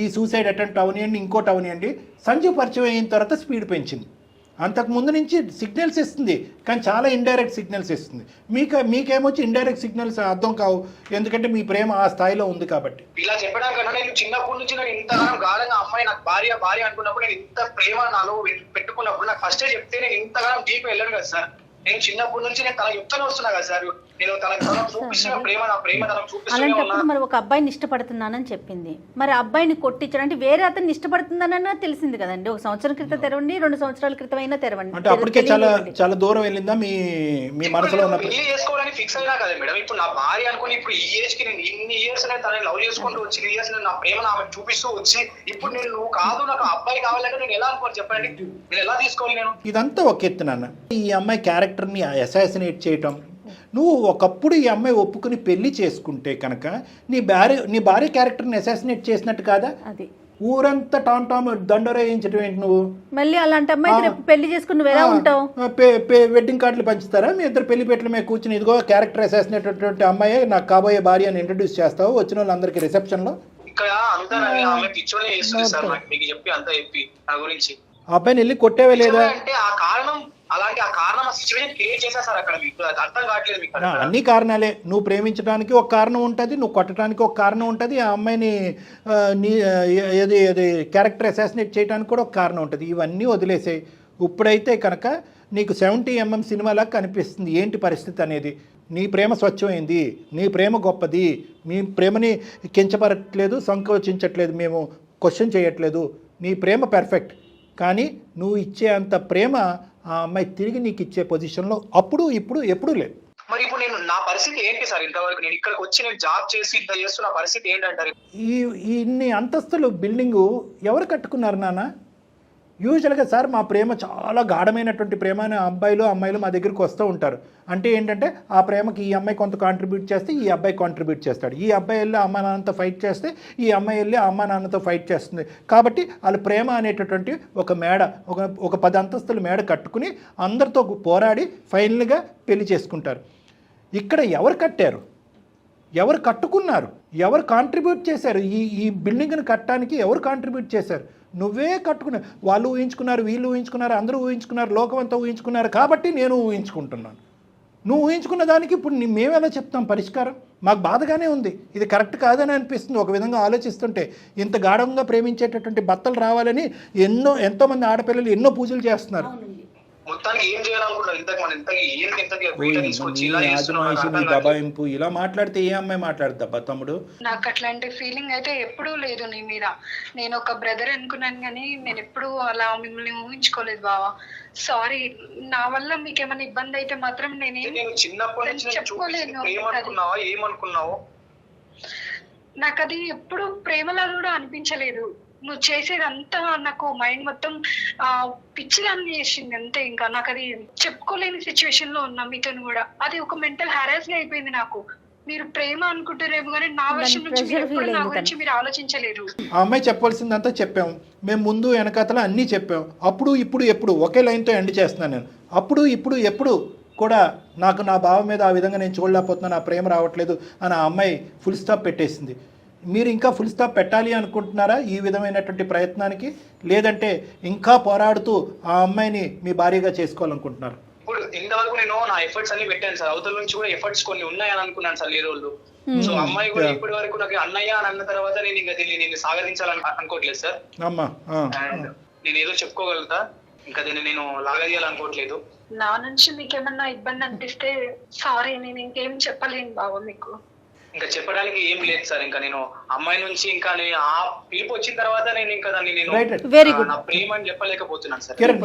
ఈ సూసైడ్ అటెంప్ట్ అవనియండి, ఇంకోటి అవనియండి, సంజీవ్ పరిచయం అయిన తర్వాత స్పీడ్ పెంచింది. అంతకు ముందు నుంచి సిగ్నల్స్ ఇస్తుంది, కానీ చాలా ఇండైరెక్ట్ సిగ్నల్స్ ఇస్తుంది. మీకేమొచ్చి ఇండైరెక్ట్ సిగ్నల్స్ అర్థం కావు, ఎందుకంటే మీ ప్రేమ ఆ స్థాయిలో ఉంది కాబట్టి. ఇలా చెప్పడానికన్నా నేను చిన్నప్పటి నుంచి నేను ఇంతగానం గాఢంగా అమ్మాయి నాకు భార్య అనుకున్నప్పుడు, నేను ఇంత ప్రేమ నాలో పెట్టుకున్నప్పుడు నాకు ఫస్టే చెప్తే నేను ఇంతగానం డీప్ వెళ్ళను కదా సార్. నేను చిన్నప్పటి నుంచి నేను తనకు చెప్తానే వస్తున్నా కదా సార్. నేను తనకు చూపిస్తున్న ప్రేమ, నా ప్రేమ తనకు చూపిస్తున్నా. అలాంటప్పుడు మరి ఒక అబ్బాయిని ఇష్టపడుతున్నానని చెప్పింది, మరి అబ్బాయిని కొట్టించడం అంటే వేరే అతన్ని ఇష్టపడుతుందన్న తెలిసింది కదండి. 1 సంవత్సరం క్రితం తెరవండి, 2 సంవత్సరాల క్రితం అయినా తెరవండి. అంటే అప్పటికే చాలా దూరం వెళ్ళిందా మీ మనసులో ఉన్న? పెళ్లి చేసుకోవడానికి ఫిక్స్ అయినా కదా మేడం. ఇప్పుడు నా భార్య అనుకుని ఇప్పుడు ఈ ఏజ్ కి నేను ఇన్ని ఇయర్స్ నేను తనని లవ్ చేసుకుంటూ వచ్చి ఇయర్స్ నా ప్రేమను ఆమె చూపిస్తూ వచ్చి ఇప్పుడు నేను నువ్వు కాదు నాకు అబ్బాయి కావాలంటే నేను ఎలా అనుకోని చెప్పండి, నేను ఎలా తీసుకోవాలి? నేను ఇదంతా ఒక ఎత్తునన్న. ఈ అమ్మాయి క్యారెక్టర్ని అసాసినేట్ చేయటం, నువ్వు ఒకప్పుడు ఈ అమ్మాయి ఒప్పుకుని పెళ్లి చేసుకుంటే కనుక నీ భార్య క్యారెక్టర్ని అసాసినేట్ చేసినట్టు కాదా? అది ఊరంతా టామ్ దండోరా వేయించడం ఏంటి నువ్వు? మళ్ళీ అలాంటి అమ్మాయి పెళ్లి చేసుకుని నువ్వు ఎలా ఉంటావు? వెడ్డింగ్ కార్డులు పంచుతారా మీ ఇద్దరు పెళ్లి పెట్టల మీద కూర్చుని, ఇదిగో క్యారెక్టర్ అసాసినేట్ అమ్మాయి నాకు కాబోయే భార్య అని ఇంట్రడ్యూస్ చేస్తావు వచ్చిన వాళ్ళందరికీ రిసెప్షన్ లో? ఇక్కడ అంతా ఆమె పిచ్చోనే చేస్తుంది సార్. నాకు మీకు చెప్పి అంతా చెప్పి నా గురించి అబ్బాయిని వెళ్ళి కొట్టేవే లేదా? అంటే ఆ కారణం ఆ సిచువేషన్ క్రియేట్ చేశా సార్. అక్కడ మీకు అర్థం కావట్లేదు మీకు. అన్ని కారణాలే. నువ్వు ప్రేమించడానికి ఒక కారణం ఉంటుంది, నువ్వు కొట్టడానికి ఒక కారణం ఉంటుంది, ఆ అమ్మాయిని ఏది క్యారెక్టర్ అసాసినేట్ చేయడానికి కూడా ఒక కారణం ఉంటుంది. ఇవన్నీ వదిలేసాయి. ఇప్పుడైతే కనుక నీకు 70mm సినిమాలా కనిపిస్తుంది ఏంటి పరిస్థితి అనేది. నీ ప్రేమ స్వచ్ఛమైంది, నీ ప్రేమ గొప్పది, మీ ప్రేమని కించపరట్లేదు, సంకోచించట్లేదు, మేము క్వశ్చన్ చేయట్లేదు. నీ ప్రేమ పర్ఫెక్ట్. కానీ నువ్వు ఇచ్చే అంత ప్రేమ ఆ అమ్మాయి తిరిగి నీకు ఇచ్చే పొజిషన్లో అప్పుడు ఇప్పుడు ఎప్పుడూ లేదు. మరి ఇప్పుడు నేను నా పరిస్థితి ఏంటి సార్? ఇంతవరకు నేను ఇక్కడికి వచ్చి నేను జాబ్ చేసి ఇంత చేస్తున్న పరిస్థితి ఏంటంటారు? ఇన్ని అంతస్తులు బిల్డింగు ఎవరు కట్టుకున్నారు నాన్న? యూజువల్గా సార్ మా ప్రేమ చాలా గాఢమైనటువంటి ప్రేమ అని అమ్మాయిలు మా దగ్గరికి వస్తూ ఉంటారు. అంటే ఏంటంటే ఆ ప్రేమకి ఈ అమ్మాయి కొంత కాంట్రిబ్యూట్ చేస్తే ఈ అబ్బాయి కాంట్రిబ్యూట్ చేస్తాడు, ఈ అబ్బాయి వెళ్ళి అమ్మా నాన్నతో ఫైట్ చేస్తే ఈ అమ్మాయి వెళ్ళి అమ్మా నాన్నతో ఫైట్ చేస్తుంది. కాబట్టి వాళ్ళ ప్రేమ అనేటటువంటి ఒక మేడ, ఒక 10 అంతస్తుల మేడ కట్టుకుని అందరితో పోరాడి ఫైనల్గా పెళ్లి చేసుకుంటారు. ఇక్కడ ఎవరు కట్టారు, ఎవరు కట్టుకున్నారు, ఎవరు కాంట్రిబ్యూట్ చేశారు? ఈ బిల్డింగ్ని కట్టడానికి ఎవరు కాంట్రిబ్యూట్ చేశారు? నువ్వే కట్టుకున్నావు. వాళ్ళు ఊహించుకున్నారు, వీళ్ళు ఊహించుకున్నారు, అందరూ ఊహించుకున్నారు, లోకమంతా ఊహించుకున్నారు. కాబట్టి నేను ఊహించుకుంటున్నాను. నువ్వు ఊహించుకున్న దానికి ఇప్పుడు మేమెలా చెప్తాం పరిష్కారం? మాకు బాధగానే ఉంది, ఇది కరెక్ట్ కాదని అనిపిస్తుంది. ఒక విధంగా ఆలోచిస్తుంటే ఇంత గాఢంగా ప్రేమించేటటువంటి భర్తలు రావాలని ఎంతోమంది ఆడపిల్లలు ఎన్నో పూజలు చేస్తున్నారు. మొత్తానికి ఏం చేయాలనుకుంటున్నారు? దబాయింపు ఇలా మాట్లాడితే ఏ అమ్మాయి మాట్లాడుతా తమ్ముడు? నాకు అట్లాంటి ఫీలింగ్ అయితే ఎప్పుడూ లేదు నీ మీద. నేను ఒక బ్రదర్ అనుకున్నాను కానీ నేను ఎప్పుడూ అలా మిమ్మల్ని ఊహించుకోలేదు బావా. సారీ, నా వల్ల మీకు ఏమైనా ఇబ్బంది అయితే మాత్రం నేను చిన్నప్పటి నుంచి చెప్పుకోలేను. ఏమనుకున్నావు? నాకు అది ఎప్పుడు ప్రేమలా కూడా అనిపించలేదు. నువ్వు చేసేదంతా నాకు మైండ్ మొత్తం పిచ్చిదాన్ని చేసింది అంతే. ఇంకా నాకు అది చెప్పుకోలేని సిచ్యువేషన్ లో ఉన్నా మీతో కూడా. అది ఒక మెంటల్ హారాస్ గా అయిపోయింది నాకు. మీరు ప్రేమ అనుకుంటారేమో కానీ నా వర్షం నుంచి మీరు ఎప్పుడు నా గురించి మీరు ఆలోచించలేరు. ఆ అమ్మాయి చెప్పాల్సిందంతా చెప్పాం మేము, ముందు వెనకాతల అన్నీ చెప్పాం. అప్పుడు ఇప్పుడు ఎప్పుడు ఒకే లైన్తో ఎండ్ చేస్తున్నాను నేను. అప్పుడు ఇప్పుడు ఎప్పుడు కూడా నాకు నా భావ మీద ఆ విధంగా నేను చూడలేకపోతున్నాను, నా ప్రేమ రావట్లేదు అని ఆ అమ్మాయి ఫుల్ స్టాప్ పెట్టేసింది. మీరు ఇంకా ఫుల్ స్టాప్ పెట్టాలి అనుకుంటున్నారా ఈ విధమైనటువంటి ప్రయత్నానికి? లేదంటే ఇంకా పోరాడుతూ ఆ అమ్మాయిని మీ భార్యగా చేసుకోవాలనుకుంటున్నారు? ఇప్పుడు ఇంతవరకు నేను నా ఎఫర్ట్స్ అన్ని పెట్టాను సార్. అవతల నుంచి కూడా ఎఫర్ట్స్ కొన్ని ఉన్నాయని అనుకున్నాను సార్ ఈ రోజు. సో అమ్మాయి కూడా ఇప్పటి వరకు నాకు అన్నయ్య అని అన్న తర్వాత నేను ఇంకా దీన్ని నేను సాగరించాలని అనుకోవట్లేదు సార్. అమ్మా అండ్ నేను ఏదో చెప్పుకోగలుగుతా, ఇంకా దీన్ని నేను లాగదీయాలనుకోవట్లేదు. నా నుంచి మీకేమన్నా ఇబ్బంది అనిపిస్తే సారీ, నేను ఇంకేం చెప్పలేను బావ మీకు. ఇంకా చెప్పడానికి ఏం లేదు సార్. ఇంకా నేను అమ్మాయి నుంచి ఇంకా ఆ పిలుపు వచ్చిన తర్వాత నేను ఇంకా దాన్ని నేను నా ప్రేమ అని చెప్పలేకపోతున్నాను సార్. కిరణ్,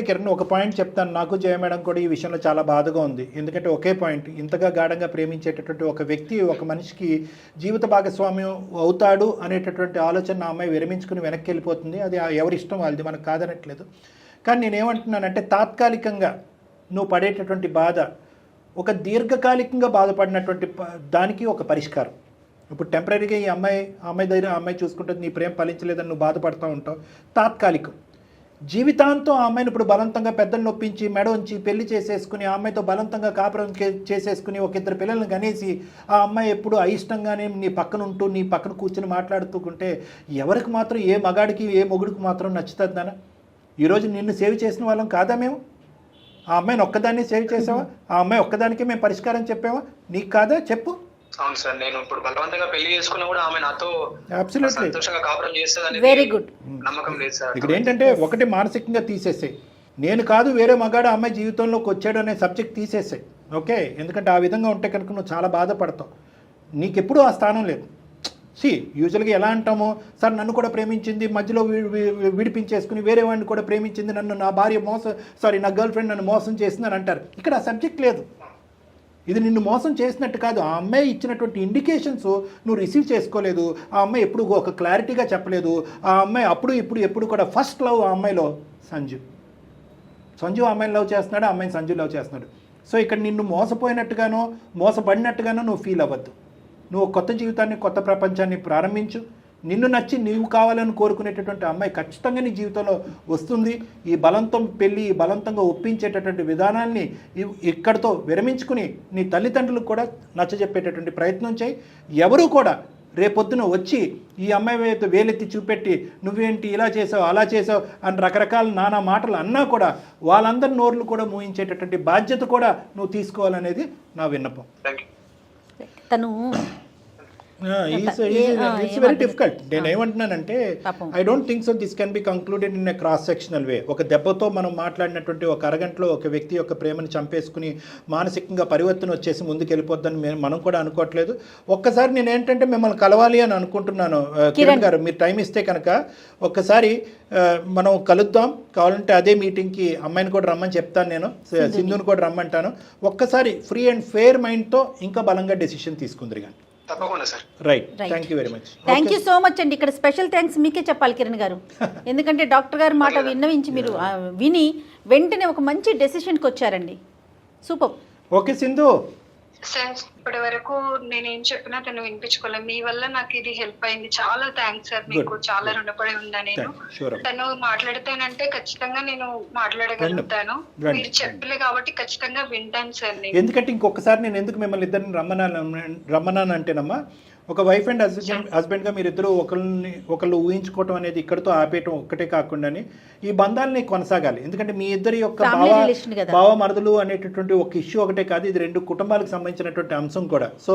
కిరణ్ ఒక పాయింట్ చెప్తాను. నాకు జయ మేడం కూడా ఈ విషయంలో చాలా బాధగా ఉంది. ఎందుకంటే ఒకే పాయింట్, ఇంతగా గాఢంగా ప్రేమించేటటువంటి ఒక వ్యక్తి ఒక మనిషికి జీవిత భాగస్వామ్యం అవుతాడు అనేటటువంటి ఆలోచన ఆ అమ్మాయి విరమించుకుని వెనక్కి వెళ్ళిపోతుంది. అది ఎవరిష్టం వాళ్ళది, మనకు కాదనట్లేదు. కానీ నేనేమంటున్నానంటే తాత్కాలికంగా నువ్వు పడేటటువంటి బాధ ఒక దీర్ఘకాలికంగా బాధపడినటువంటి దానికి ఒక పరిష్కారం. ఇప్పుడు టెంపరీగా ఈ అమ్మాయి దగ్గర అమ్మాయి చూసుకుంటుంది, నీ ప్రేమ ఫలించలేదని నువ్వు బాధపడుతూ ఉంటావు, తాత్కాలికం. జీవితాంతం ఆ అమ్మాయిని ఇప్పుడు బలవంతంగా పెద్దలు నొప్పించి మెడ ఉంచి పెళ్లి చేసేసుకుని ఆ అమ్మాయితో బలవంతంగా కాపురం చేసేసుకుని ఒక ఇద్దరు పిల్లల్ని కనేసి ఆ అమ్మాయి ఎప్పుడు అయిష్టంగానే నీ పక్కన ఉంటూ నీ పక్కన కూర్చొని మాట్లాడుతుంటే ఎవరికి మాత్రం, ఏ మగాడికి ఏ మొగుడికి మాత్రం నచ్చుతుందనా? ఈరోజు నిన్ను సేవ్ చేసిన వాళ్ళం కాదా మేము? ఆ అమ్మాయిని ఒక్కదాన్ని సేవ్ చేసావా? ఆ అమ్మాయి ఒక్కదానికే మేము పరిష్కారం చెప్పావా? నీకు కాదా? చెప్పు. అవును సార్, నేను ఇప్పుడు బలవంతంగా పెళ్లి చేసుకున్నా కూడా ఆమె నాతో అబ్సల్యూట్లీ సంతోషంగా కాపురం చేస్తుంది వెరీ గుడ్. నమ్మకం లేదు సార్. ఇక్కడ ఏంటంటే ఒకటి మానసికంగా తీసేసాయి, నేను కాదు వేరే మగాడు అమ్మాయి జీవితంలోకి వచ్చాడు అనే సబ్జెక్ట్ తీసేసాయి. ఓకే, ఎందుకంటే ఆ విధంగా ఉంటే కనుక నువ్వు చాలా బాధపడతావు. నీకెప్పుడూ ఆ స్థానం లేదు. యూజువల్గా ఎలా అంటామో, సార్ నన్ను కూడా ప్రేమించింది, మధ్యలో విడిపించేసుకుని వేరే వాడిని కూడా ప్రేమించింది, నన్ను నా భార్య నా గర్ల్ ఫ్రెండ్ నన్ను మోసం చేసింది అని అంటారు. ఇక్కడ ఆ సబ్జెక్ట్ లేదు. ఇది నిన్ను మోసం చేసినట్టు కాదు, ఆ అమ్మాయి ఇచ్చినటువంటి ఇండికేషన్స్ నువ్వు రిసీవ్ చేసుకోలేదు. ఆ అమ్మాయి ఎప్పుడు ఒక క్లారిటీగా చెప్పలేదు. ఆ అమ్మాయి ఎప్పుడు కూడా ఫస్ట్ లవ్ ఆ అమ్మాయిలో సంజు ఆ అమ్మాయిని లవ్ చేస్తున్నాడు, ఆ అమ్మాయిని సంజు లవ్ చేస్తున్నాడు. సో ఇక్కడ నిన్ను మోసపోయినట్టుగానో మోసపడినట్టుగానో నువ్వు ఫీల్ అవ్వద్దు. నువ్వు కొత్త జీవితాన్ని, కొత్త ప్రపంచాన్ని ప్రారంభించు. నిన్ను నచ్చి నీవు కావాలని కోరుకునేటటువంటి అమ్మాయి ఖచ్చితంగా నీ జీవితంలో వస్తుంది. ఈ బలంతో పెళ్ళి, ఈ బలంతంగా ఒప్పించేటటువంటి విధానాన్ని ఇక్కడితో విరమించుకుని నీ తల్లిదండ్రులకు కూడా నచ్చజెప్పేటటువంటి ప్రయత్నం చేయి. ఎవరూ కూడా రేపొద్దున వచ్చి ఈ అమ్మాయి వేలెత్తి చూపెట్టి నువ్వేంటి ఇలా చేసావు అలా చేసావు అని రకరకాల నానా మాటలు అన్నా కూడా వాళ్ళందరి నోర్లు కూడా మూయించేటటువంటి బాధ్యత కూడా నువ్వు తీసుకోవాలనేది నా విన్నపం. తను ఇట్స్ వెరీ డిఫికల్ట్. నేను ఏమంటున్నానంటే I don't think so this can be concluded in a cross sectional way. ఒక దెబ్బతో మనం మాట్లాడినటువంటి ఒక అరగంటలో ఒక వ్యక్తి యొక్క ప్రేమను చంపేసుకుని మానసికంగా పరివర్తన వచ్చేసి ముందుకు వెళ్ళిపోద్దని మనం కూడా అనుకోవట్లేదు. ఒక్కసారి నేను ఏంటంటే మిమ్మల్ని కలవాలి అని అనుకుంటున్నాను. కిరణ్ గారు, మీరు టైం ఇస్తే కనుక ఒక్కసారి మనం కలుద్దాం. కావాలంటే అదే మీటింగ్కి అమ్మాయిని కూడా రమ్మని చెప్తాను, నేను సింధుని కూడా రమ్మంటాను. ఒక్కసారి ఫ్రీ అండ్ ఫెయిర్ మైండ్తో ఇంకా బలంగా డెసిషన్ తీసుకుందరు కానీ. తప్పకుండా sir. Right, thank you very much. Thank you so much అండి. ఇక్కడ స్పెషల్ థ్యాంక్స్ మీకే చెప్పాలి కిరణ్ గారు, ఎందుకంటే డాక్టర్ గారి మాట విన్నవించి మీరు విని వెంటనే ఒక మంచి డెసిషన్కి వచ్చారండి. సూపర్. ఓకే సింధు. సార్ ఇప్పటి వరకు నేనేం చెప్పినా తను వినిపించుకోలేదు. మీ వల్ల నాకు ఇది హెల్ప్ అయింది. చాలా థ్యాంక్స్ సార్, మీకు చాలా రుణపడి ఉందా నేను. తను మాట్లాడితేనంటే ఖచ్చితంగా నేను మాట్లాడగలుగుతాను. మీరు చెప్పలే కాబట్టి ఖచ్చితంగా వింటాను సార్ నేను. ఎందుకంటే ఇంకొకసారి నేను ఎందుకు మిమ్మల్ని ఇద్దరిని రమ్మన్నాను అంటేనమ్మా, ఒక వైఫ్ అండ్ హస్బెండ్గా మీరిద్దరూ ఒకళ్ళు ఊహించుకోవటం అనేది ఇక్కడితో ఆపేయటం ఒక్కటే కాకుండాని ఈ బంధాలని కొనసాగాలి. ఎందుకంటే మీ ఇద్దరి యొక్క భావ మరదలు అనేటటువంటి ఒక ఇష్యూ ఒకటే కాదు, ఇది రెండు కుటుంబాలకు సంబంధించినటువంటి అంశం కూడా. సో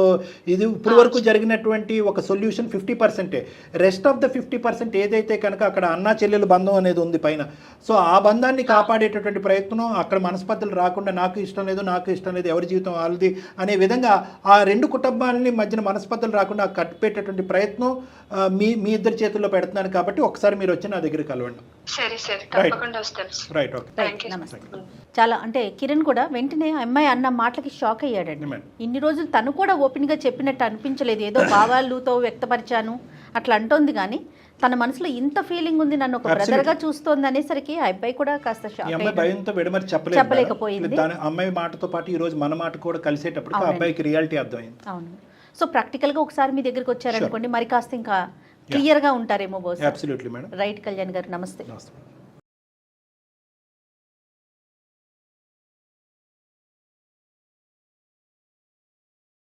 ఇది ఇప్పుడు వరకు జరిగినటువంటి ఒక సొల్యూషన్ 50%. రెస్ట్ ఆఫ్ ద 50% ఏదైతే కనుక అక్కడ అన్నా చెల్లెలు బంధం అనేది ఉంది పైన. సో ఆ బంధాన్ని కాపాడేటటువంటి ప్రయత్నం, అక్కడ మనస్పర్ధలు రాకుండా నాకు ఇష్టం లేదు ఎవరి జీవితం వాళ్ళది అనే విధంగా ఆ రెండు కుటుంబాలని మధ్యన మనస్పర్ధలు రాకుండా కట్టిపెట్టేటువంటి ప్రయత్నం మీ ఇద్దరి చేతుల్లో పెడుతున్నాను. కాబట్టి ఒకసారి మీరు వచ్చి నా దగ్గరికి కలవండి. సరే సార్, తప్పకుండా వస్తాను. Right, okay. చాలా అంటే కిరణ్ కూడా వెంటనే అమ్మాయి అన్న మాటలకి షాక్ అయ్యాడండి. ఇన్ని రోజులు తను కూడా ఓపెన్గా చెప్పినట్టు అనిపించలేదు, ఏదో భావాలతో వ్యక్తపరిచాను అట్లా అంటోంది, కానీ తన మనసులో ఇంత ఫీలింగ్ ఉంది, నన్ను ఒక బ్రదర్ గా చూస్తోంది అనేసరికి ఆ అబ్బాయి కూడా కాస్త షాక్ భయంతో విడమరి చెప్పలేకపోయింది. అమ్మాయి మాటతో పాటు ఈ రోజు మన మాట కూడా కలిసేటప్పుడు ఆ అబ్బాయికి రియాలిటీ అర్థమైంది. అవును. సో ప్రాక్టికల్గా ఒకసారి మీ దగ్గరికి వచ్చారనుకోండి, మరి కాస్త ఇంకా క్లియర్గా ఉంటారేమో బహుశా. Absolutely madam. రైట్ కళ్యాణ్ గారు, నమస్తే.